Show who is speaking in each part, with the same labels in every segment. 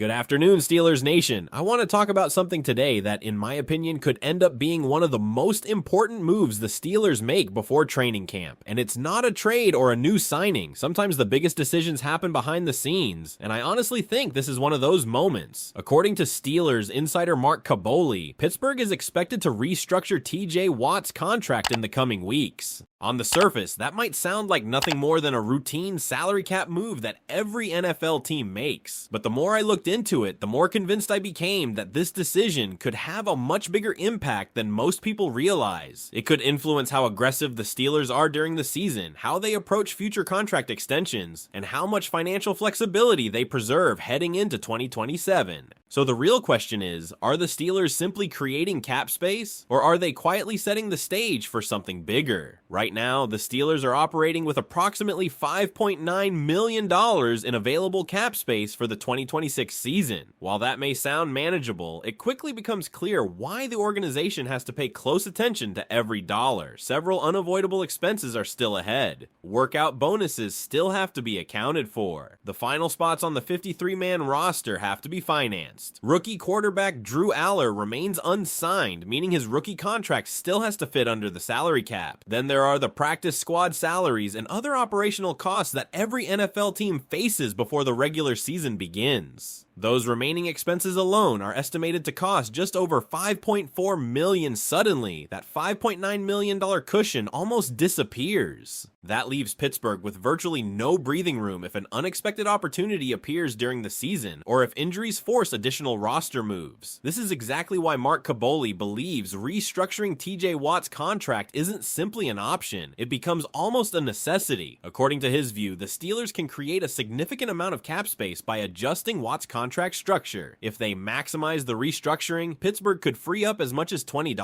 Speaker 1: Good afternoon, Steelers Nation. I want to talk about something today that, in my opinion, could end up being one of the most important moves the Steelers make before training camp. And it's not a trade or a new signing. Sometimes the biggest decisions happen behind the scenes, and I honestly think this is one of those moments. According to Steelers insider Mark Kaboly, Pittsburgh is expected to restructure TJ Watt's contract in the coming weeks. On the surface, that might sound like nothing more than a routine salary cap move that every NFL team makes. But the more I looked into it, the more convinced I became that this decision could have a much bigger impact than most people realize. It could influence how aggressive the Steelers are during the season, how they approach future contract extensions, and how much financial flexibility they preserve heading into 2027. So the real question is, are the Steelers simply creating cap space, or are they quietly setting the stage for something bigger? Right now, the Steelers are operating with approximately $5.9 million in available cap space for the 2026 season. While that may sound manageable, it quickly becomes clear why the organization has to pay close attention to every dollar. Several unavoidable expenses are still ahead. Workout bonuses still have to be accounted for. The final spots on the 53-man roster have to be financed. Rookie quarterback Drew Allar remains unsigned, meaning his rookie contract still has to fit under the salary cap. Then there are the practice squad salaries and other operational costs that every NFL team faces before the regular season begins. Those remaining expenses alone are estimated to cost just over $5.4 million suddenly. That $5.9 million cushion almost disappears. That leaves Pittsburgh with virtually no breathing room if an unexpected opportunity appears during the season, or if injuries force additional roster moves. This is exactly why Mark Kaboly believes restructuring TJ Watt's contract isn't simply an option, it becomes almost a necessity. According to his view, the Steelers can create a significant amount of cap space by adjusting Watt's contract structure. If they maximize the restructuring, Pittsburgh could free up as much as $20.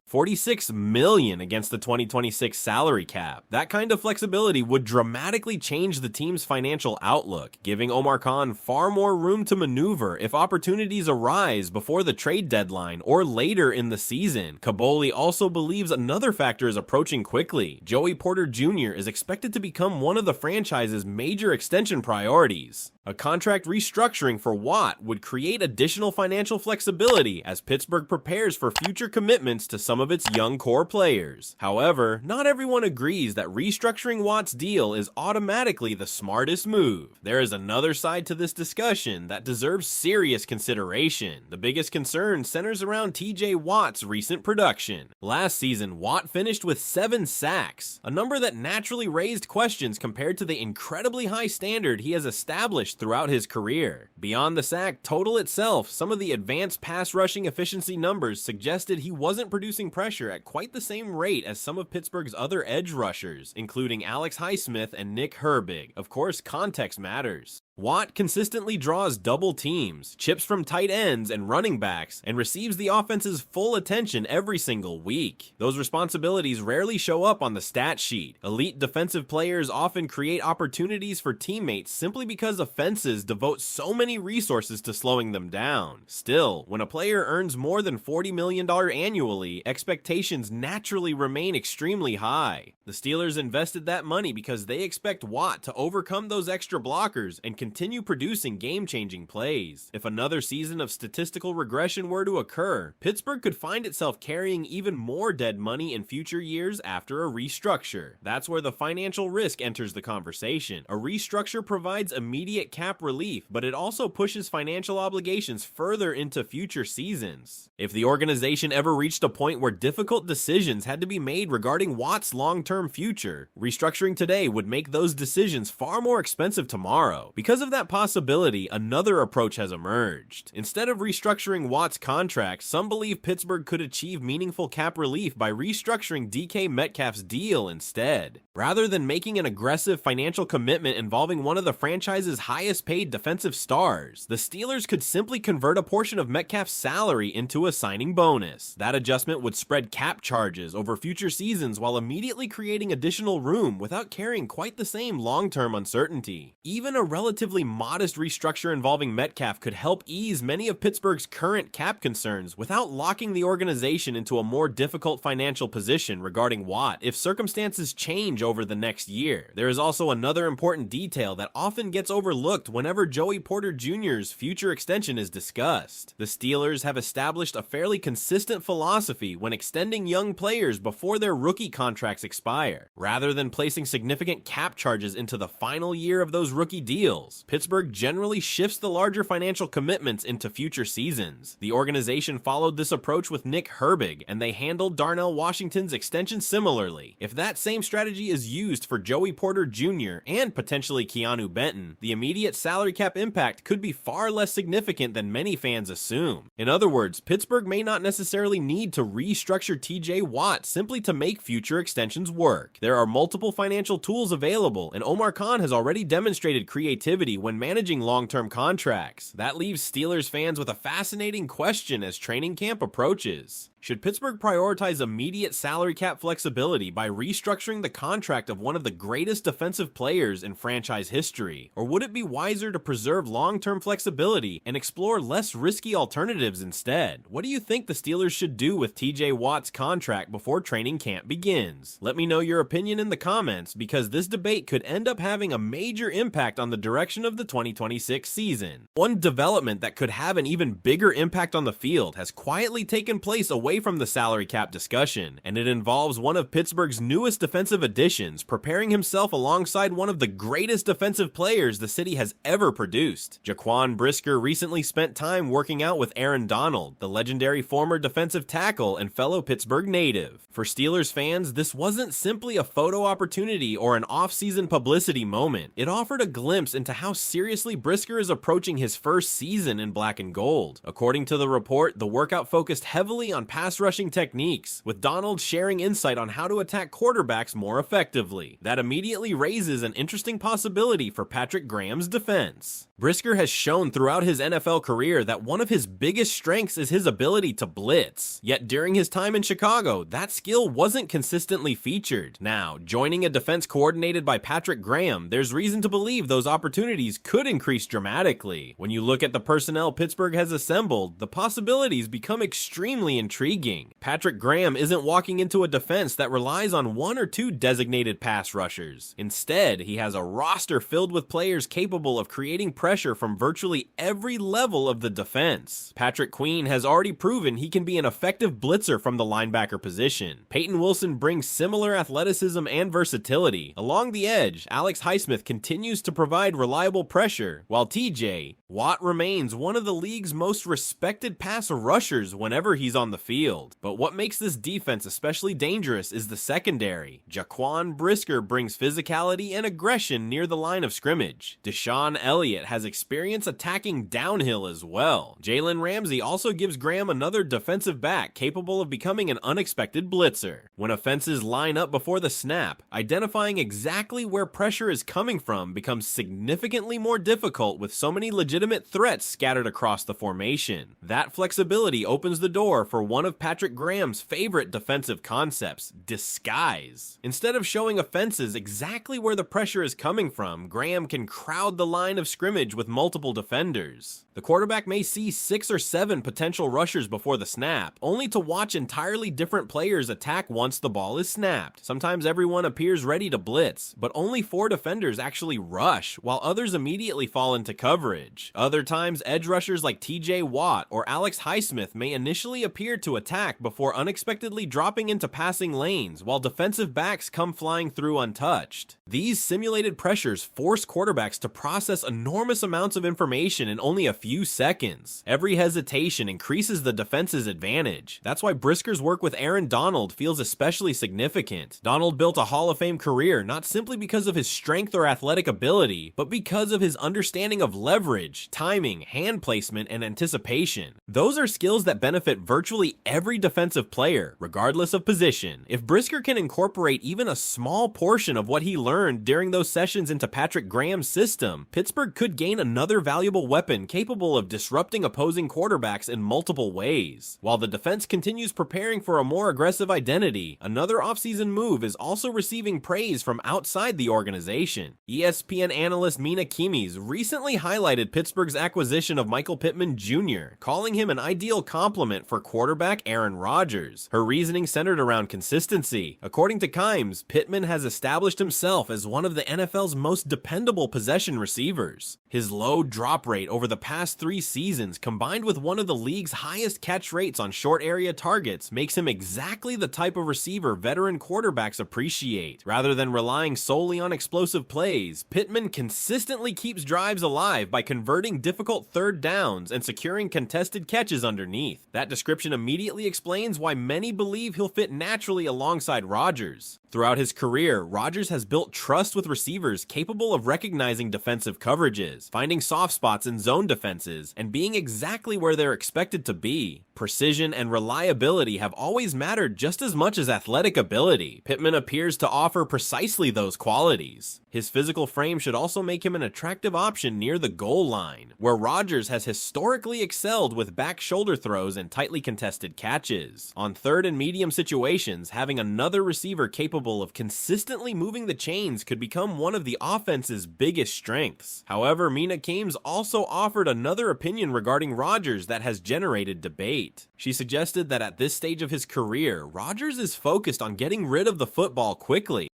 Speaker 1: $46 million against the 2026 salary cap. That kind of flexibility would dramatically change the team's financial outlook, giving Omar Khan far more room to maneuver if opportunities arise before the trade deadline or later in the season. Kaboly also believes another factor is approaching quickly. Joey Porter Jr. is expected to become one of the franchise's major extension priorities. A contract restructuring for Watt would create additional financial flexibility as Pittsburgh prepares for future commitments to some of its young core players. However, not everyone agrees that restructuring Watt's deal is automatically the smartest move. There is another side to this discussion that deserves serious consideration. The biggest concern centers around TJ Watt's recent production. Last season, Watt finished with 7 sacks, a number that naturally raised questions compared to the incredibly high standard he has established throughout his career. Beyond the sack total itself, some of the advanced pass rushing efficiency numbers suggested he wasn't producing pressure at quite the same rate as some of Pittsburgh's other edge rushers, including Alex Highsmith and Nick Herbig. Of course, context matters. Watt consistently draws double teams, chips from tight ends and running backs, and receives the offense's full attention every single week. Those responsibilities rarely show up on the stat sheet. Elite defensive players often create opportunities for teammates simply because offenses devote so many resources to slowing them down. Still, when a player earns more than $40 million annually, expectations naturally remain extremely high. The Steelers invested that money because they expect Watt to overcome those extra blockers and continue producing game-changing plays. If another season of statistical regression were to occur, Pittsburgh could find itself carrying even more dead money in future years after a restructure. That's where the financial risk enters the conversation. A restructure provides immediate cap relief, but it also pushes financial obligations further into future seasons. If the organization ever reached a point where difficult decisions had to be made regarding Watt's long-term future, restructuring today would make those decisions far more expensive tomorrow. Because of that possibility, another approach has emerged. Instead of restructuring Watt's contract, some believe Pittsburgh could achieve meaningful cap relief by restructuring DK Metcalf's deal instead. Rather than making an aggressive financial commitment involving one of the franchise's highest paid defensive stars, the Steelers could simply convert a portion of Metcalf's salary into a signing bonus. That adjustment would spread cap charges over future seasons while immediately creating additional room without carrying quite the same long-term uncertainty. Even a relatively relatively modest restructure involving Metcalf could help ease many of Pittsburgh's current cap concerns without locking the organization into a more difficult financial position regarding Watt if circumstances change over the next year. There is also another important detail that often gets overlooked whenever Joey Porter Jr.'s future extension is discussed. The Steelers have established a fairly consistent philosophy when extending young players before their rookie contracts expire. Rather than placing significant cap charges into the final year of those rookie deals, Pittsburgh generally shifts the larger financial commitments into future seasons. The organization followed this approach with Nick Herbig, and they handled Darnell Washington's extension similarly. If that same strategy is used for Joey Porter Jr. and potentially Keeanu Benton, the immediate salary cap impact could be far less significant than many fans assume. In other words, Pittsburgh may not necessarily need to restructure TJ Watt simply to make future extensions work. There are multiple financial tools available, and Omar Khan has already demonstrated creativity when managing long-term contracts. That leaves Steelers fans with a fascinating question as training camp approaches. Should Pittsburgh prioritize immediate salary cap flexibility by restructuring the contract of one of the greatest defensive players in franchise history? Or would it be wiser to preserve long-term flexibility and explore less risky alternatives instead? What do you think the Steelers should do with TJ Watt's contract before training camp begins? Let me know your opinion in the comments, because this debate could end up having a major impact on the direction of the 2026 season. One development that could have an even bigger impact on the field has quietly taken place away from the salary cap discussion, and it involves one of Pittsburgh's newest defensive additions preparing himself alongside one of the greatest defensive players the city has ever produced. Jaquan Brisker recently spent time working out with Aaron Donald, the legendary former defensive tackle and fellow Pittsburgh native. For Steelers fans, this wasn't simply a photo opportunity or an off-season publicity moment. It offered a glimpse into how seriously Brisker is approaching his first season in black and gold. According to the report, the workout focused heavily on pass rushing techniques, with Donald sharing insight on how to attack quarterbacks more effectively. That immediately raises an interesting possibility for Patrick Graham's defense. Brisker has shown throughout his NFL career that one of his biggest strengths is his ability to blitz. Yet during his time in Chicago, that skill wasn't consistently featured. Now, joining a defense coordinated by Patrick Graham, there's reason to believe those opportunities could increase dramatically. When you look at the personnel Pittsburgh has assembled, the possibilities become extremely intriguing. Patrick Graham isn't walking into a defense that relies on one or two designated pass rushers. Instead, he has a roster filled with players capable of creating pressure from virtually every level of the defense. Patrick Queen has already proven he can be an effective blitzer from the linebacker position. Peyton Wilson brings similar athleticism and versatility. Along the edge, Alex Highsmith continues to provide reliable pressure, while TJ Watt remains one of the league's most respected pass rushers whenever he's on the field. But what makes this defense especially dangerous is the secondary. Jaquan Brisker brings physicality and aggression near the line of scrimmage. Deshaun Elliott has experience attacking downhill as well. Jalen Ramsey also gives Graham another defensive back capable of becoming an unexpected blitzer. When offenses line up before the snap, identifying exactly where pressure is coming from becomes significantly more difficult with so many legitimate threats scattered across the formation. That flexibility opens the door for one of Patrick Graham's favorite defensive concepts, disguise. Instead of showing offenses exactly where the pressure is coming from, Graham can crowd the line of scrimmage with multiple defenders. The quarterback may see 6 or 7 potential rushers before the snap, only to watch entirely different players attack once the ball is snapped. Sometimes everyone appears ready to blitz, but only 4 defenders actually rush, while others immediately fall into coverage. Other times, edge rushers like TJ Watt or Alex Highsmith may initially appear to attack before unexpectedly dropping into passing lanes, while defensive backs come flying through untouched. These simulated pressures force quarterbacks to process enormous amounts of information in only a few seconds. Every hesitation increases the defense's advantage. That's why Brisker's work with Aaron Donald feels especially significant. Donald built a Hall of Fame career not simply because of his strength or athletic ability, but because of his understanding of leverage, timing, hand placement, and anticipation. Those are skills that benefit virtually every defensive player, regardless of position. If Brisker can incorporate even a small portion of what he learned during those sessions into Patrick Graham's system, Pittsburgh could gain another valuable weapon capable capable of disrupting opposing quarterbacks in multiple ways. While the defense continues preparing for a more aggressive identity, another offseason move is also receiving praise from outside the organization. ESPN analyst Mina Kimes recently highlighted Pittsburgh's acquisition of Michael Pittman Jr., calling him an ideal complement for quarterback Aaron Rodgers. Her reasoning centered around consistency. According to Kimes, Pittman has established himself as one of the NFL's most dependable possession receivers. His low drop rate over the past 3 seasons, combined with one of the league's highest catch rates on short area targets, makes him exactly the type of receiver veteran quarterbacks appreciate. Rather than relying solely on explosive plays, Pittman consistently keeps drives alive by converting difficult third downs and securing contested catches underneath. That description immediately explains why many believe he'll fit naturally alongside Rodgers. Throughout his career, Rodgers has built trust with receivers capable of recognizing defensive coverages, finding soft spots in zone defenses, and being exactly where they're expected to be. Precision and reliability have always mattered just as much as athletic ability. Pittman appears to offer precisely those qualities. His physical frame should also make him an attractive option near the goal line, where Rodgers has historically excelled with back shoulder throws and tightly contested catches. On third and medium situations, having another receiver capable of consistently moving the chains could become one of the offense's biggest strengths. However, Mina Kimes also offered another opinion regarding Rodgers that has generated debate. She suggested that at this stage of his career, Rodgers is focused on getting rid of the football quickly.